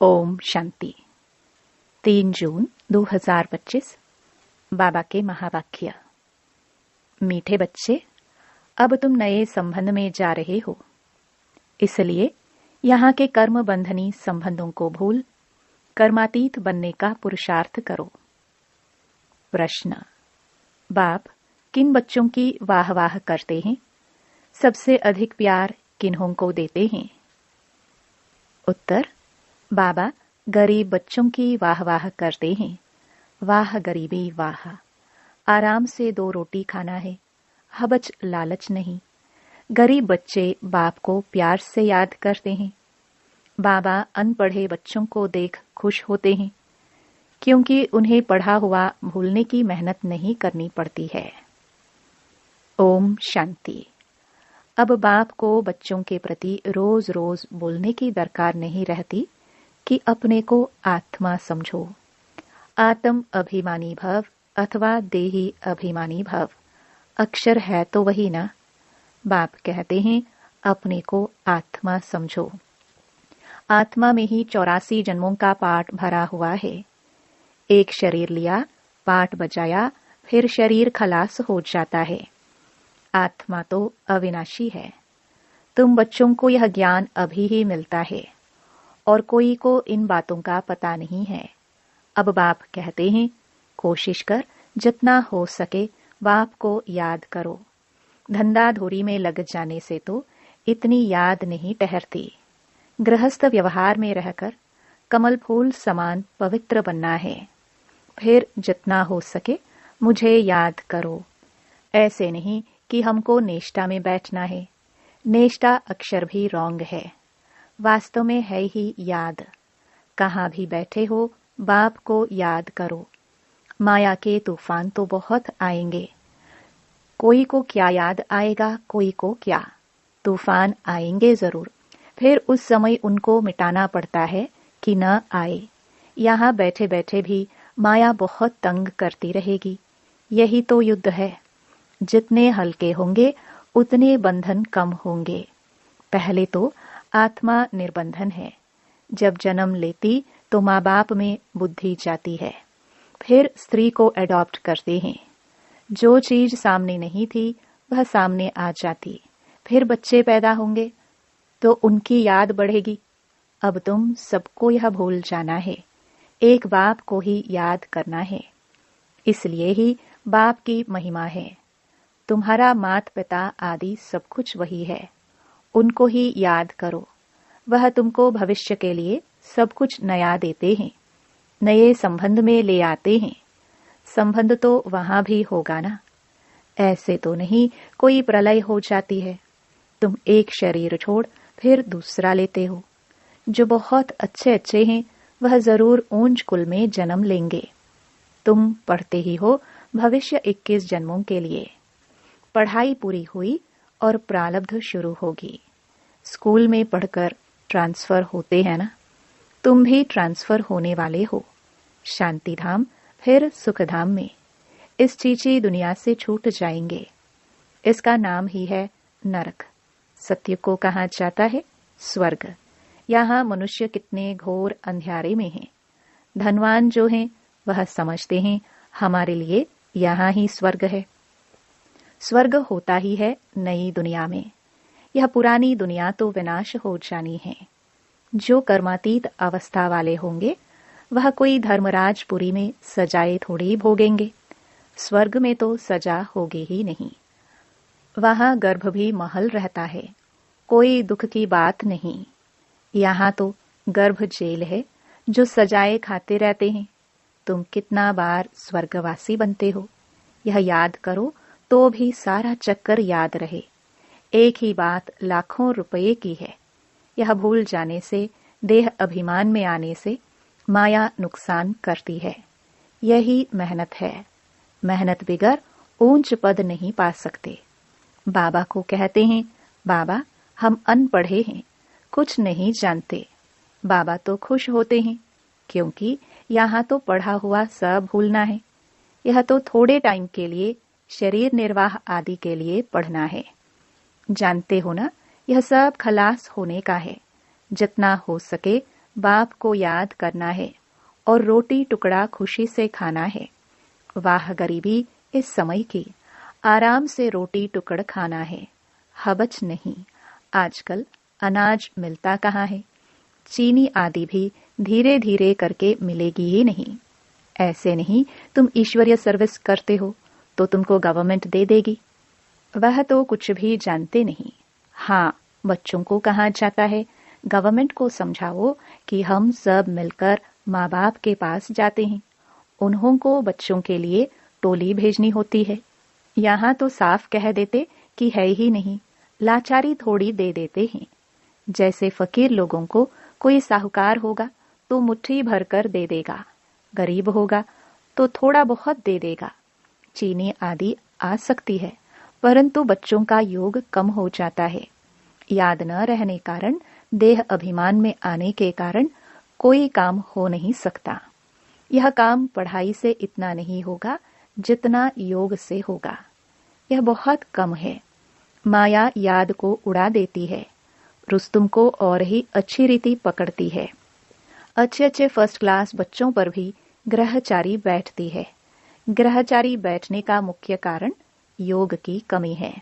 ओम शांति। 3 जून 2025। बाबा के महावाक्य। मीठे बच्चे, अब तुम नए संबंध में जा रहे हो, इसलिए यहाँ के कर्म बंधनी संबंधों को भूल कर्मातीत बनने का पुरुषार्थ करो। प्रश्न: बाप किन बच्चों की वाह वाह करते हैं? सबसे अधिक प्यार किन्हों को देते हैं? उत्तर: बाबा गरीब बच्चों की वाह वाह करते हैं। वाह गरीबी वाह, आराम से 2 रोटी खाना है, हबच लालच नहीं। गरीब बच्चे बाप को प्यार से याद करते हैं। बाबा अनपढ़े बच्चों को देख खुश होते हैं, क्योंकि उन्हें पढ़ा हुआ भूलने की मेहनत नहीं करनी पड़ती है। ओम शांति। अब बाप को बच्चों के प्रति रोज रोज बोलने की दरकार नहीं रहती कि अपने को आत्मा समझो। आत्म अभिमानी भव अथवा देही अभिमानी भव, अक्षर है तो वही ना। बाप कहते हैं अपने को आत्मा समझो। आत्मा में ही 84 जन्मों का पाठ भरा हुआ है। एक शरीर लिया, पाठ बजाया, फिर शरीर खलास हो जाता है। आत्मा तो अविनाशी है। तुम बच्चों को यह ज्ञान अभी ही मिलता है और कोई को इन बातों का पता नहीं है। अब बाप कहते हैं कोशिश कर जितना हो सके बाप को याद करो। धंधाधोरी में लग जाने से तो इतनी याद नहीं ठहरती। गृहस्थ व्यवहार में रहकर कमल फूल समान पवित्र बनना है। फिर जितना हो सके मुझे याद करो। ऐसे नहीं कि हमको नेष्टा में बैठना है। नेष्टा अक्षर भी रॉन्ग है, वास्तव में है ही याद। कहाँ भी बैठे हो बाप को याद करो। माया के तूफान तो बहुत आएंगे। कोई को क्या याद आएगा, कोई को क्या। तूफान आएंगे जरूर, फिर उस समय उनको मिटाना पड़ता है कि न आए। यहाँ बैठे बैठे भी माया बहुत तंग करती रहेगी। यही तो युद्ध है। जितने हल्के होंगे उतने बंधन कम होंगे। पहले तो आत्मा निर्बंधन है। जब जन्म लेती तो माँ बाप में बुद्धि जाती है, फिर स्त्री को एडॉप्ट करते हैं। जो चीज सामने नहीं थी वह सामने आ जाती। फिर बच्चे पैदा होंगे तो उनकी याद बढ़ेगी। अब तुम सबको यह भूल जाना है, एक बाप को ही याद करना है। इसलिए ही बाप की महिमा है। तुम्हारा मात पिता आदि सब कुछ वही है, उनको ही याद करो। वह तुमको भविष्य के लिए सब कुछ नया देते हैं, नए संबंध में ले आते हैं। संबंध तो वहां भी होगा ना। ऐसे तो नहीं कोई प्रलय हो जाती है। तुम एक शरीर छोड़ फिर दूसरा लेते हो। जो बहुत अच्छे अच्छे हैं वह जरूर ऊंच कुल में जन्म लेंगे। तुम पढ़ते ही हो भविष्य 21 जन्मों के लिए। पढ़ाई पूरी हुई और प्रारब्ध शुरू होगी। स्कूल में पढ़कर ट्रांसफर होते हैं ना, तुम भी ट्रांसफर होने वाले हो। शांति धाम फिर सुख धाम में। इस चीची दुनिया से छूट जाएंगे। इसका नाम ही है नरक। सत्य को कहा जाता है स्वर्ग। यहाँ मनुष्य कितने घोर अंधियारे में हैं। धनवान जो हैं वह समझते हैं हमारे लिए यहाँ ही स्वर्ग है। स्वर्ग होता ही है नई दुनिया में। यह पुरानी दुनिया तो विनाश हो जानी है। जो कर्मातीत अवस्था वाले होंगे वह कोई धर्मराजपुरी में सजाए थोड़ी भोगेंगे। स्वर्ग में तो सजा होगी ही नहीं। वहां गर्भ भी महल रहता है, कोई दुख की बात नहीं। यहाँ तो गर्भ जेल है जो सजाए खाते रहते हैं। तुम कितना बार स्वर्गवासी बनते हो, यह याद करो तो भी सारा चक्कर याद रहे। एक ही बात लाखों रुपए की है। यह भूल जाने से, देह अभिमान में आने से माया नुकसान करती है। यही मेहनत है। मेहनत बिगर ऊंच पद नहीं पा सकते। बाबा को कहते हैं बाबा हम अनपढ़े हैं, कुछ नहीं जानते। बाबा तो खुश होते हैं, क्योंकि यहाँ तो पढ़ा हुआ सब भूलना है। यह तो थोड़े टाइम के लिए शरीर निर्वाह आदि के लिए पढ़ना है। जानते हो ना, यह सब खलास होने का है। जितना हो सके बाप को याद करना है और रोटी टुकड़ा खुशी से खाना है। वाह गरीबी इस समय की, आराम से रोटी टुकड़ खाना है, हबच नहीं। आजकल अनाज मिलता कहाँ है, चीनी आदि भी धीरे धीरे करके मिलेगी ही नहीं। ऐसे नहीं तुम ईश्वरीय सर्विस करते हो तो तुमको गवर्नमेंट दे देगी। वह तो कुछ भी जानते नहीं। हाँ, बच्चों को कहा जाता है गवर्नमेंट को समझाओ कि हम सब मिलकर माँ बाप के पास जाते हैं, उन्हों को बच्चों के लिए टोली भेजनी होती है। यहाँ तो साफ कह देते कि है ही नहीं, लाचारी थोड़ी दे देते हैं। जैसे फकीर लोगों को कोई साहूकार होगा तो मुट्ठी भर कर दे देगा, गरीब होगा तो थोड़ा बहुत दे देगा। चीनी आदि आ सकती है, परंतु बच्चों का योग कम हो जाता है। याद न रहने कारण, देह अभिमान में आने के कारण कोई काम हो नहीं सकता। यह काम पढ़ाई से इतना नहीं होगा जितना योग से होगा। यह बहुत कम है। माया याद को उड़ा देती है, रुस्तुम को और ही अच्छी रीति पकड़ती है। अच्छे अच्छे फर्स्ट क्लास बच्चों पर भी ग्रहचारी बैठती है। ग्रहचारी बैठने का मुख्य कारण योग की कमी है।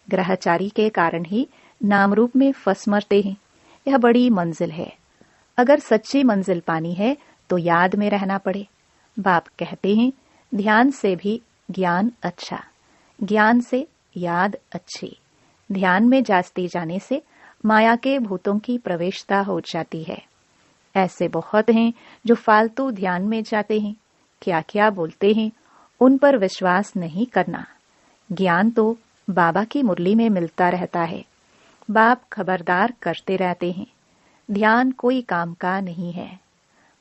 ग्रहचारी के कारण ही नाम रूप में फंस मरते हैं। यह बड़ी मंजिल है। अगर सच्ची मंजिल पानी है तो याद में रहना पड़े। बाप कहते हैं ध्यान से भी ज्ञान अच्छा, ज्ञान से याद अच्छी। ध्यान में जाते जाने से माया के भूतों की प्रवेशता हो जाती है। ऐसे बहुत हैं जो फालतू ध्यान में जाते हैं, क्या क्या बोलते हैं, उन पर विश्वास नहीं करना। ज्ञान तो बाबा की मुरली में मिलता रहता है। बाप खबरदार करते रहते हैं, ध्यान कोई काम का नहीं है।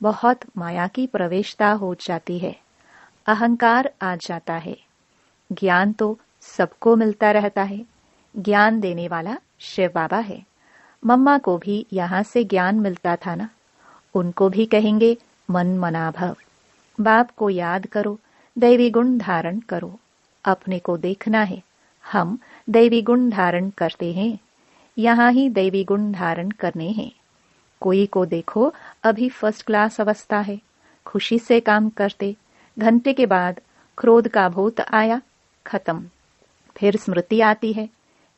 बहुत माया की प्रवेशता हो जाती है, अहंकार आ जाता है। ज्ञान तो सबको मिलता रहता है। ज्ञान देने वाला शिव बाबा है। मम्मा को भी यहाँ से ज्ञान मिलता था ना, उनको भी कहेंगे मन मना भव। बाप को याद करो, दैवी गुण धारण करो। अपने को देखना है, हम दैवी गुण धारण करते हैं। यहाँ ही दैवी गुण धारण करने हैं। कोई को देखो अभी फर्स्ट क्लास अवस्था है, खुशी से काम करते, घंटे के बाद क्रोध का भूत आया, खत्म। फिर स्मृति आती है,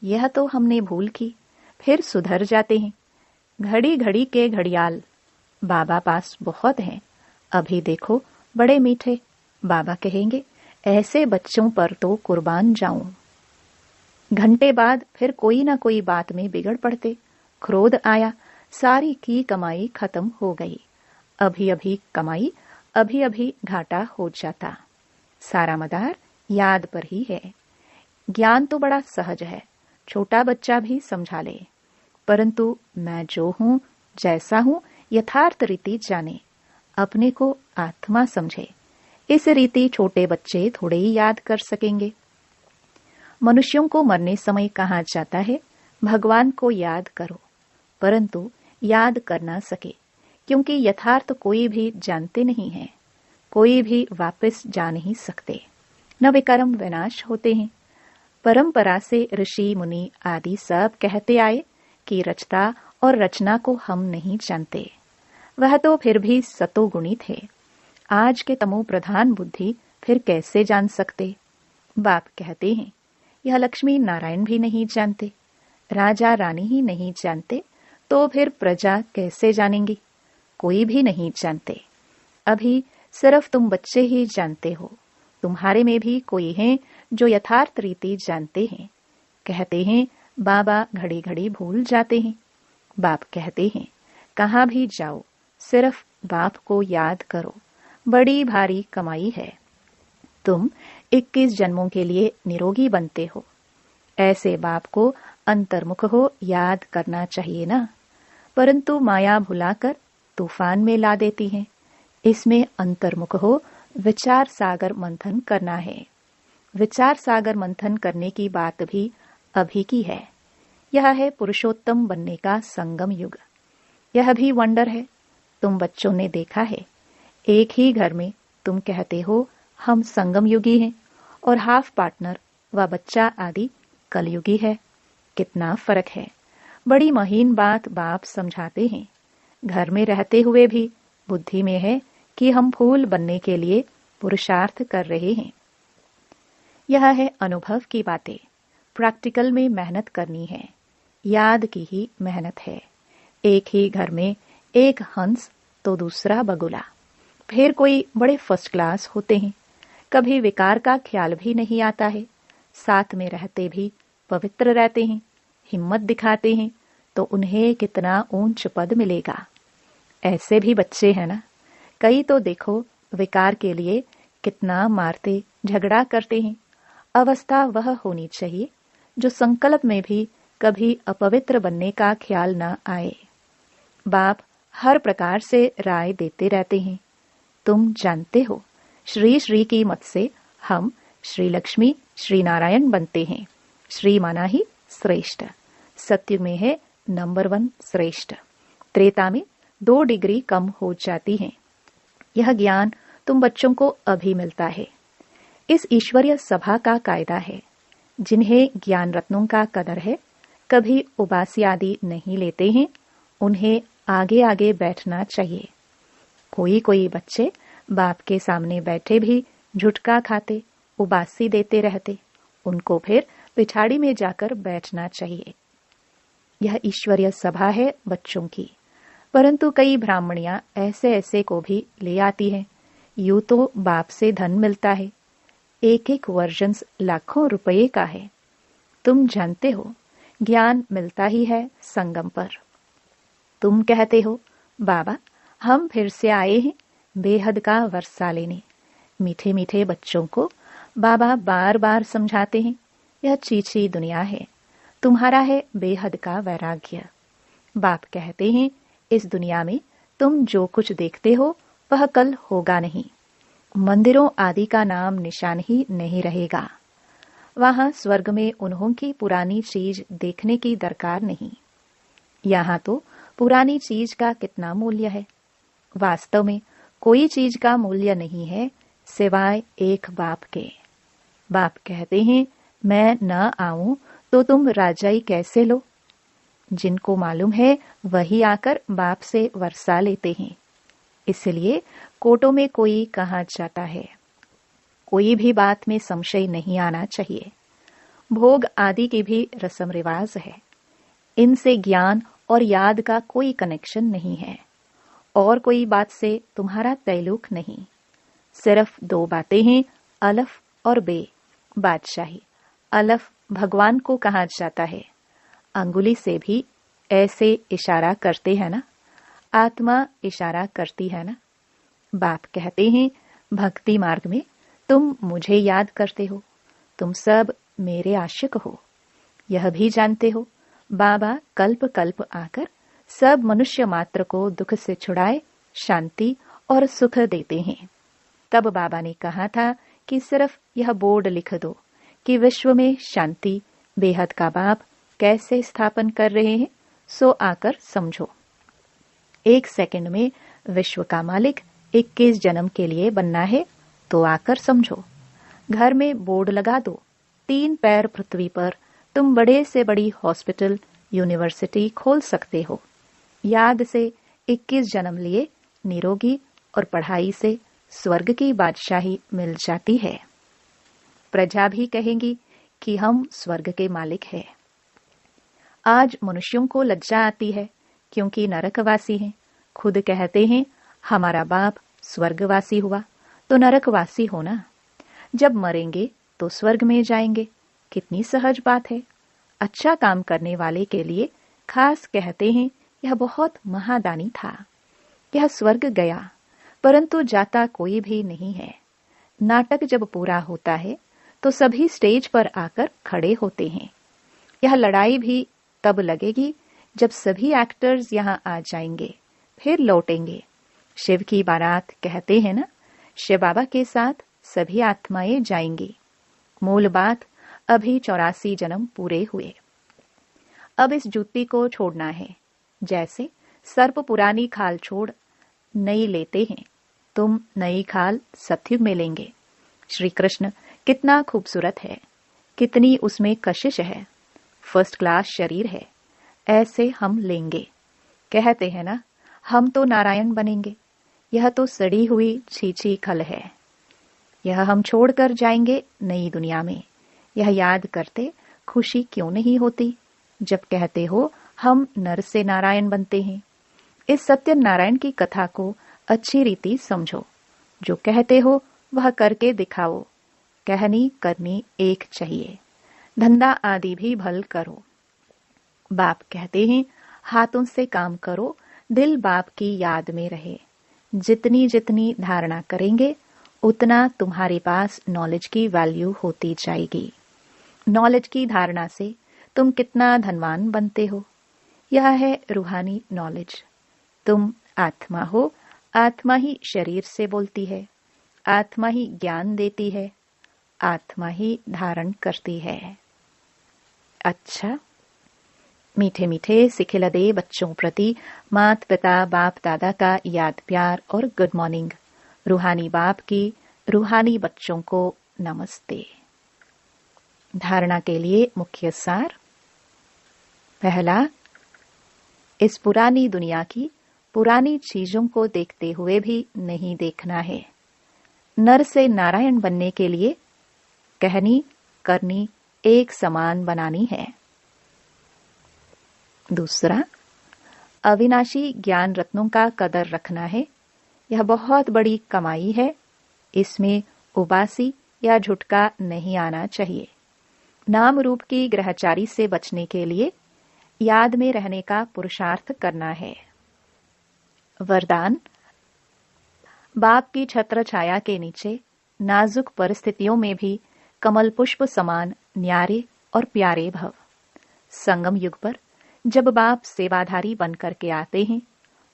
यह तो हमने भूल की, फिर सुधर जाते हैं। घड़ी घड़ी के घड़ियाल बाबा पास बहुत हैं। अभी देखो बड़े मीठे। बाबा कहेंगे ऐसे बच्चों पर तो कुर्बान जाऊं। घंटे बाद फिर कोई ना कोई बात में बिगड़ पड़ते, क्रोध आया, सारी की कमाई खत्म हो गई। अभी अभी कमाई, अभी अभी घाटा हो जाता। सारा मदार याद पर ही है। ज्ञान तो बड़ा सहज है, छोटा बच्चा भी समझा ले, परंतु मैं जो हूं, जैसा हूं, यथार्थ रीति जाने, अपने को आत्मा समझे। इस रीति छोटे बच्चे थोड़े ही याद कर सकेंगे। मनुष्यों को मरने समय कहा जाता है भगवान को याद करो, परंतु याद कर ना सके, क्योंकि यथार्थ कोई भी जानते नहीं है। कोई भी वापस जा नहीं सकते, न विकर्म विनाश होते हैं। परंपरा से ऋषि मुनि आदि सब कहते आए कि रचता और रचना को हम नहीं जानते। वह तो फिर भी सतोगुणी थे। आज के तमो प्रधान बुद्धि फिर कैसे जान सकते। बाप कहते हैं यह लक्ष्मी नारायण भी नहीं जानते, राजा रानी ही नहीं जानते, तो फिर प्रजा कैसे जानेंगी। कोई भी नहीं जानते। अभी सिर्फ तुम बच्चे ही जानते हो। तुम्हारे में भी कोई है जो यथार्थ रीति जानते हैं। कहते हैं बाबा घड़ी घड़ी भूल जाते हैं। बाप कहते हैं कहाँ भी जाओ, सिर्फ बाप को याद करो, बड़ी भारी कमाई है। तुम 21 जन्मों के लिए निरोगी बनते हो। ऐसे बाप को अंतर्मुख हो याद करना चाहिए ना, परंतु माया भुलाकर तूफान में ला देती है। इसमें अंतर्मुख हो विचार सागर मंथन करना है। विचार सागर मंथन करने की बात भी अभी की है। यह है पुरुषोत्तम बनने का संगम युग। यह भी वंडर है। तुम बच्चों ने देखा है, एक ही घर में तुम कहते हो हम संगम युगी हैं और हाफ पार्टनर व बच्चा आदि कलयुगी है। कितना फर्क है। बड़ी महीन बात बाप समझाते हैं। घर में रहते हुए भी बुद्धि में है कि हम फूल बनने के लिए पुरुषार्थ कर रहे हैं। यह है अनुभव की बातें। प्रैक्टिकल में मेहनत करनी है, याद की ही मेहनत है। एक ही घर में एक हंस तो दूसरा बगुला, फिर कोई बड़े फर्स्ट क्लास होते हैं, कभी विकार का ख्याल भी नहीं आता है, साथ में रहते भी पवित्र रहते हैं, हिम्मत दिखाते हैं, तो उन्हें कितना ऊंच पद मिलेगा। ऐसे भी बच्चे हैं ना, कई तो देखो विकार के लिए कितना मारते झगड़ा करते हैं। अवस्था वह होनी चाहिए जो संकल्प में भी कभी अपवित्र बनने का ख्याल न आए। बाप हर प्रकार से राय देते रहते हैं। तुम जानते हो, श्री श्री की मत से हम श्री लक्ष्मी श्री नारायण बनते हैं। श्री माना ही श्रेष्ठ। सत्युग में है नंबर 1 श्रेष्ठ। त्रेता में 2 डिग्री कम हो जाती है। यह ज्ञान तुम बच्चों को अभी मिलता है। इस ईश्वरीय सभा का कायदा है, जिन्हें ज्ञान रत्नों का कदर है, कभी उबासी आदि नहीं लेते हैं, उन्हें आगे आगे बैठना चाहिए। कोई कोई बच्चे बाप के सामने बैठे भी झुटका खाते, उबासी देते रहते, उनको फिर पिछाड़ी में जाकर बैठना चाहिए। यह ईश्वरीय सभा है बच्चों की। परंतु कई ब्राह्मणियां ऐसे ऐसे को भी ले आती है। यूं तो बाप से धन मिलता है, एक एक वर्जन लाखों रुपए का है। तुम जानते हो, ज्ञान मिलता ही है संगम पर। तुम कहते हो, बाबा हम फिर से आए हैं बेहद का वर्षा लेने। मीठे मीठे बच्चों को बाबा बार बार समझाते हैं, यह चीची दुनिया है, तुम्हारा है बेहद का वैराग्य। बाप कहते हैं, इस दुनिया में तुम जो कुछ देखते हो वह कल होगा नहीं। मंदिरों आदि का नाम निशान ही नहीं रहेगा। वहां स्वर्ग में उन्हों की पुरानी चीज देखने की दरकार नहीं। यहाँ तो पुरानी चीज का कितना मूल्य है। वास्तव में कोई चीज का मूल्य नहीं है सिवाय एक बाप के। बाप कहते हैं, मैं न आऊं तो तुम राजाई कैसे लो। जिनको मालूम है वही आकर बाप से वर्षा लेते हैं। इसलिए कोटों में कोई कहा जाता है। कोई भी बात में संशय नहीं आना चाहिए। भोग आदि की भी रस्म रिवाज है, इनसे ज्ञान और याद का कोई कनेक्शन नहीं है। और कोई बात से तुम्हारा तैलुक नहीं। सिर्फ 2 बातें हैं, अलफ और बे। बादशाही अलफ भगवान को कहा जाता है। अंगुली से भी ऐसे इशारा करते हैं ना, आत्मा इशारा करती है ना। बाप कहते हैं, भक्ति मार्ग में तुम मुझे याद करते हो, तुम सब मेरे आशिक हो। यह भी जानते हो, बाबा कल्प कल्प आकर सब मनुष्य मात्र को दुख से छुड़ाए शांति और सुख देते हैं। तब बाबा ने कहा था कि सिर्फ यह बोर्ड लिख दो कि विश्व में शांति बेहद का बाप कैसे स्थापन कर रहे हैं, सो आकर समझो। 1 सेकंड में विश्व का मालिक 21 जन्म के लिए बनना है तो आकर समझो। घर में बोर्ड लगा दो, 3 पैर पृथ्वी पर तुम बड़े से बड़ी हॉस्पिटल यूनिवर्सिटी खोल सकते हो। याद से 21 जन्म लिए निरोगी और पढ़ाई से स्वर्ग की बादशाही मिल जाती है। प्रजा भी कहेंगी कि हम स्वर्ग के मालिक हैं। आज मनुष्यों को लज्जा आती है क्योंकि नरकवासी हैं। खुद कहते हैं, हमारा बाप स्वर्गवासी हुआ तो नरकवासी होना। जब मरेंगे तो स्वर्ग में जाएंगे। कितनी सहज बात है। अच्छा काम करने वाले के लिए खास कहते हैं, यह बहुत महादानी था। यह स्वर्ग गया, परंतु जाता कोई भी नहीं है। नाटक जब पूरा होता है तो सभी स्टेज पर आकर खड़े होते हैं। यह लड़ाई भी तब लगेगी जब सभी एक्टर्स यहाँ आ जाएंगे, फिर लौटेंगे। शिव की बारात कहते हैं ना, शिव बाबा के साथ सभी आत्माएं जाएंगी। मूल बात, अभी 84 जन्म पूरे हुए। अब इस जूती को छोड़ना है। जैसे सर्प पुरानी खाल छोड़ नई लेते हैं, तुम नई खाल सतयुग में लेंगे। श्री कृष्ण कितना खूबसूरत है, कितनी उसमें कशिश है, फर्स्ट क्लास शरीर है। ऐसे हम लेंगे। कहते हैं ना, हम तो नारायण बनेंगे, यह तो सड़ी हुई छीछी खल है। यह हम छोड़कर जाएंगे नई दुनिया में। यह याद करते खुशी क्यों नहीं होती जब कहते हो हम नर से नारायण बनते हैं। इस सत्यनारायण की कथा को अच्छी रीति समझो। जो कहते हो वह करके दिखाओ। कहनी करनी एक चाहिए। धंधा आदि भी भल करो। बाप कहते हैं हाथों से काम करो, दिल बाप की याद में रहे। जितनी जितनी धारणा करेंगे उतना तुम्हारे पास नॉलेज की वैल्यू होती जाएगी। नॉलेज की धारणा से तुम कितना धनवान बनते हो। यह है रूहानी नॉलेज। तुम आत्मा हो, आत्मा ही शरीर से बोलती है, आत्मा ही ज्ञान देती है, आत्मा ही धारण करती है। अच्छा, मीठे मीठे सिखिलदे बच्चों प्रति मात पिता बाप दादा का याद प्यार और गुड मॉर्निंग। रूहानी बाप की रूहानी बच्चों को नमस्ते। धारणा के लिए मुख्य सार। पहला, इस पुरानी दुनिया की पुरानी चीजों को देखते हुए भी नहीं देखना है। नर से नारायण बनने के लिए कहनी करनी एक समान बनानी है। दूसरा, अविनाशी ज्ञान रत्नों का कदर रखना है। यह बहुत बड़ी कमाई है। इसमें उबासी या झुटका नहीं आना चाहिए। नाम रूप की ग्रहचारी से बचने के लिए याद में रहने का पुरुषार्थ करना है। वरदान, बाप की छत्र छाया के नीचे नाजुक परिस्थितियों में भी कमल पुष्प समान न्यारे और प्यारे भव। संगम युग पर जब बाप सेवाधारी बनकर के आते हैं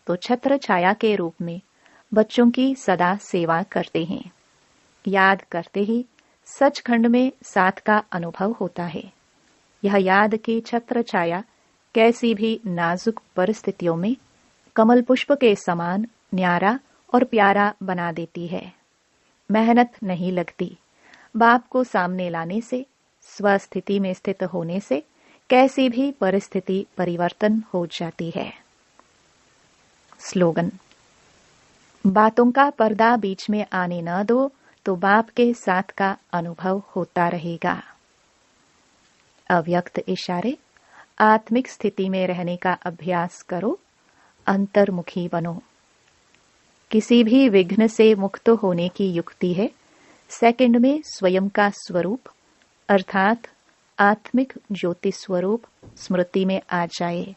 तो छत्र छाया के रूप में बच्चों की सदा सेवा करते हैं। याद करते ही सचखंड में साथ का अनुभव होता है। यह याद की छत्र छाया कैसी भी नाजुक परिस्थितियों में कमल पुष्प के समान न्यारा और प्यारा बना देती है। मेहनत नहीं लगती। बाप को सामने लाने से, स्वस्थिति में स्थित होने से कैसी भी परिस्थिति परिवर्तन हो जाती है। स्लोगन, बातों का पर्दा बीच में आने न दो तो बाप के साथ का अनुभव होता रहेगा। अव्यक्त इशारे, आत्मिक स्थिति में रहने का अभ्यास करो, अंतर्मुखी बनो। किसी भी विघ्न से मुक्त होने की युक्ति है सेकंड में स्वयं का स्वरूप अर्थात आत्मिक ज्योति स्वरूप स्मृति में आ जाए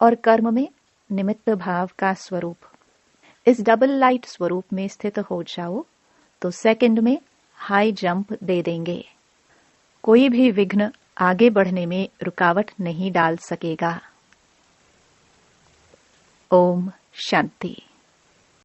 और कर्म में निमित्त भाव का स्वरूप। इस डबल लाइट स्वरूप में स्थित हो जाओ तो सेकंड में हाई जंप दे देंगे। कोई भी विघ्न आगे बढ़ने में रुकावट नहीं डाल सकेगा। ओम शांति।